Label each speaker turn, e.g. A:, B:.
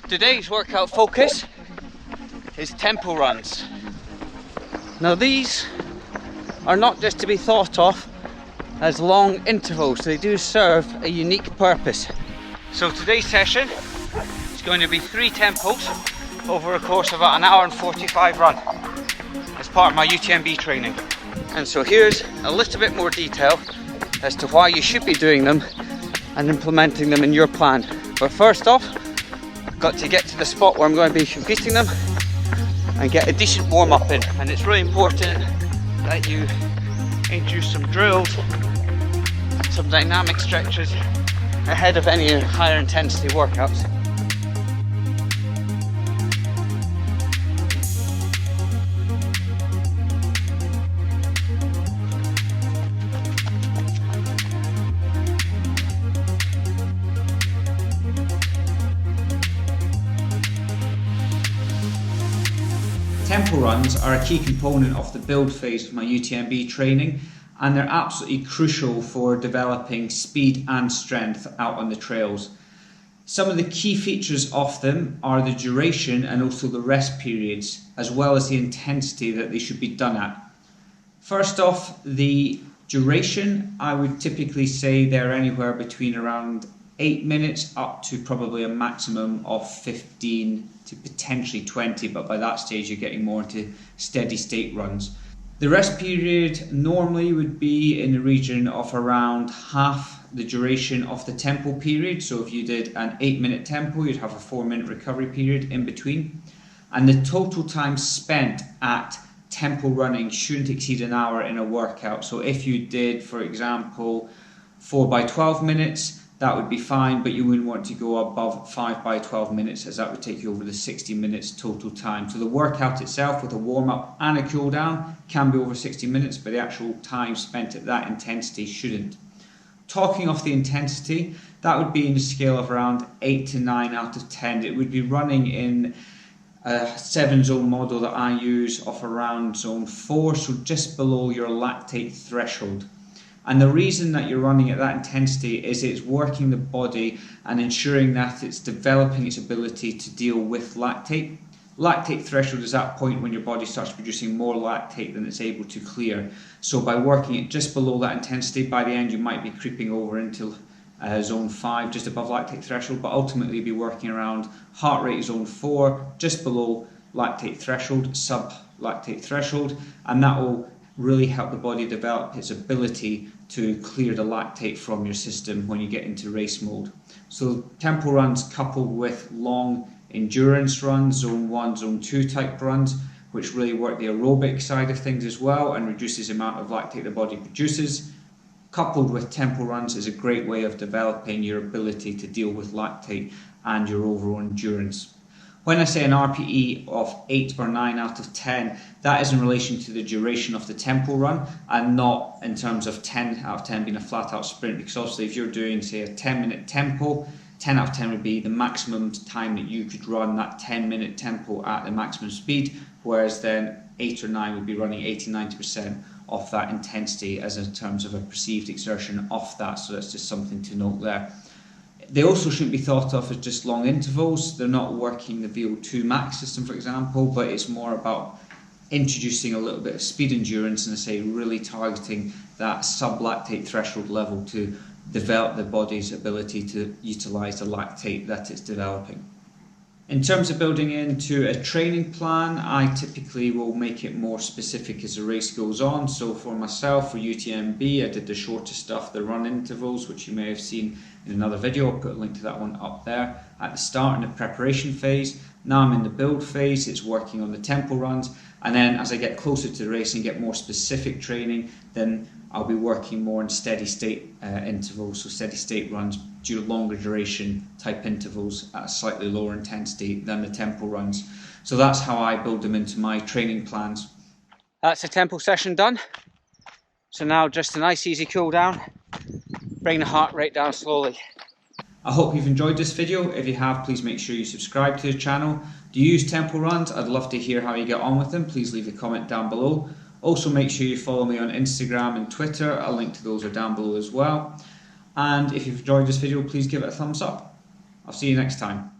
A: Today's workout focus is tempo runs. Now these are not just to be thought of as long intervals, they do serve a unique purpose. So today's session is going to be 3 tempos over a course of about an hour and 45 run as part of my UTMB training. And so here's a little bit more detail as to why you should be doing them and implementing them in your plan. But first off, I've got to get to the spot where I'm going to be competing them and get a decent warm up in. And it's really important that you introduce some drills, some dynamic stretches ahead of any higher intensity workouts.
B: Tempo runs are a key component of the build phase of my UTMB training, and they're absolutely crucial for developing speed and strength out on the trails. Some of the key features of them are the duration and also the rest periods, as well as the intensity that they should be done at. First off, the duration, I would typically say they're anywhere between around 8 minutes up to probably a maximum of 15 to potentially 20, but by that stage you're getting more into steady state runs. The rest period normally would be in the region of around half the duration of the tempo period. So if you did an 8-minute tempo, you'd have a 4-minute recovery period in between. And the total time spent at tempo running shouldn't exceed an hour in a workout. So if you did, for example, 4 by 12 minutes, that would be fine, but you wouldn't want to go above 5 by 12 minutes, as that would take you over the 60 minutes total time. So the workout itself with a warm-up and a cool down can be over 60 minutes, but the actual time spent at that intensity shouldn't. Talking of the intensity, that would be in the scale of around 8 to 9 out of 10. It would be running in a 7-zone model that I use of around zone 4, so just below your lactate threshold. And the reason that you're running at that intensity is it's working the body and ensuring that it's developing its ability to deal with lactate. Lactate threshold is that point when your body starts producing more lactate than it's able to clear. So by working it just below that intensity, by the end you might be creeping over into zone 5, just above lactate threshold, but ultimately be working around heart rate zone 4, just below lactate threshold, sub-lactate threshold, and that will really help the body develop its ability to clear the lactate from your system when you get into race mode. So tempo runs coupled with long endurance runs, zone 1, zone 2 type runs, which really work the aerobic side of things as well and reduces the amount of lactate the body produces, coupled with tempo runs is a great way of developing your ability to deal with lactate and your overall endurance. When I say an RPE of 8 or 9 out of 10, that is in relation to the duration of the tempo run and not in terms of 10 out of 10 being a flat out sprint, because obviously if you're doing say a 10-minute tempo, 10 out of 10 would be the maximum time that you could run that 10-minute tempo at the maximum speed, whereas then 8 or 9 would be running 80-90% of that intensity as in terms of a perceived exertion of that, so that's just something to note there. They also shouldn't be thought of as just long intervals. They're not working the VO2 max system, for example, but it's more about introducing a little bit of speed endurance and I say really targeting that sub-lactate threshold level to develop the body's ability to utilize the lactate that it's developing. In terms of building into a training plan, I typically will make it more specific as the race goes on. So for myself, for UTMB, I did the shorter stuff, the run intervals, which you may have seen in another video. I'll put a link to that one up there. At the start in the preparation phase, now I'm in the build phase, it's working on the tempo runs. And then as I get closer to the race and get more specific training, then I'll be working more in steady state intervals, so steady state runs, longer duration type intervals at a slightly lower intensity than the tempo runs. So that's how I build them into my training plans.
A: That's the tempo session done. So now just a nice easy cool down, bring the heart rate down slowly.
B: I hope you've enjoyed this video. If you have, please make sure you subscribe to the channel. Do you use tempo runs? I'd love to hear how you get on with them. Please leave a comment down below. Also make sure you follow me on Instagram and Twitter. A link to those are down below as well. And if you've enjoyed this video, please give it a thumbs up. I'll see you next time.